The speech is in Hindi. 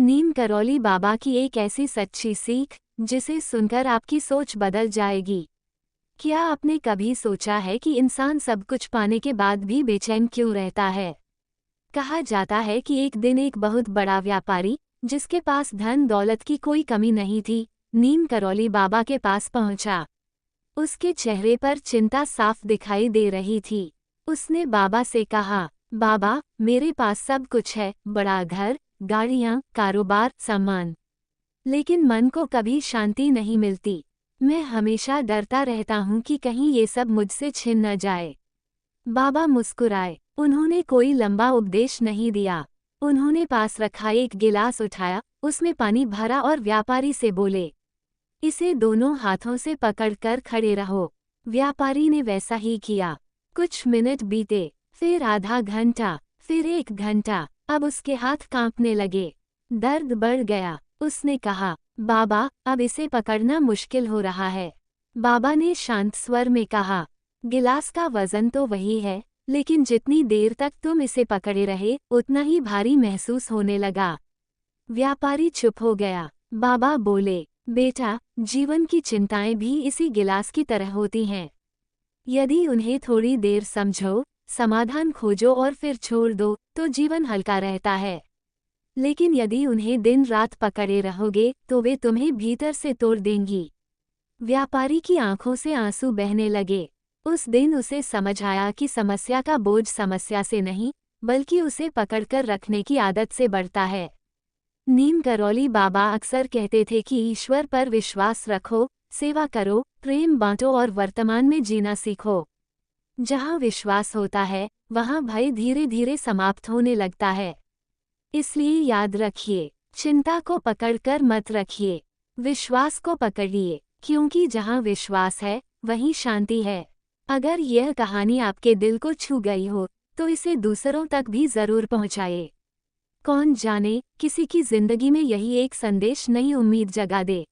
नीम करौली बाबा की एक ऐसी सच्ची सीख जिसे सुनकर आपकी सोच बदल जाएगी। क्या आपने कभी सोचा है कि इंसान सब कुछ पाने के बाद भी बेचैन क्यों रहता है? कहा जाता है कि एक दिन एक बहुत बड़ा व्यापारी, जिसके पास धन दौलत की कोई कमी नहीं थी, नीम करौली बाबा के पास पहुंचा। उसके चेहरे पर चिंता साफ दिखाई दे रही थी। उसने बाबा से कहा, बाबा, मेरे पास सब कुछ है, बड़ा घर, गाड़ियां, कारोबार, सम्मान, लेकिन मन को कभी शांति नहीं मिलती। मैं हमेशा डरता रहता हूँ कि कहीं ये सब मुझसे छिन न जाए। बाबा मुस्कुराए। उन्होंने कोई लंबा उपदेश नहीं दिया। उन्होंने पास रखा एक गिलास उठाया, उसमें पानी भरा और व्यापारी से बोले, इसे दोनों हाथों से पकड़कर खड़े रहो। व्यापारी ने वैसा ही किया। कुछ मिनट बीते, फिर आधा घंटा, फिर 1 घंटा। अब उसके हाथ कांपने लगे। दर्द बढ़ गया। उसने कहा, बाबा, अब इसे पकड़ना मुश्किल हो रहा है। बाबा ने शांत स्वर में कहा, गिलास का वजन तो वही है, लेकिन जितनी देर तक तुम इसे पकड़े रहे उतना ही भारी महसूस होने लगा। व्यापारी चुप हो गया। बाबा बोले, बेटा, जीवन की चिंताएं भी इसी गिलास की तरह होती हैं। यदि उन्हें थोड़ी देर समझो, समाधान खोजो और फिर छोड़ दो, तो जीवन हल्का रहता है। लेकिन यदि उन्हें दिन रात पकड़े रहोगे तो वे तुम्हें भीतर से तोड़ देंगी। व्यापारी की आंखों से आंसू बहने लगे। उस दिन उसे समझ आया कि समस्या का बोझ समस्या से नहीं, बल्कि उसे पकड़कर रखने की आदत से बढ़ता है। नीम करौली बाबा अक्सर कहते थे कि ईश्वर पर विश्वास रखो, सेवा करो, प्रेम बांटो और वर्तमान में जीना सीखो। जहाँ विश्वास होता है, वहाँ भय धीरे धीरे समाप्त होने लगता है। इसलिए याद रखिए, चिंता को पकड़कर मत रखिए, विश्वास को पकड़िए, क्योंकि जहाँ विश्वास है, वहीं शांति है। अगर यह कहानी आपके दिल को छू गई हो, तो इसे दूसरों तक भी जरूर पहुँचाइए। कौन जाने, किसी की जिंदगी में यही एक संदेश नई उम्मीद जगा दे।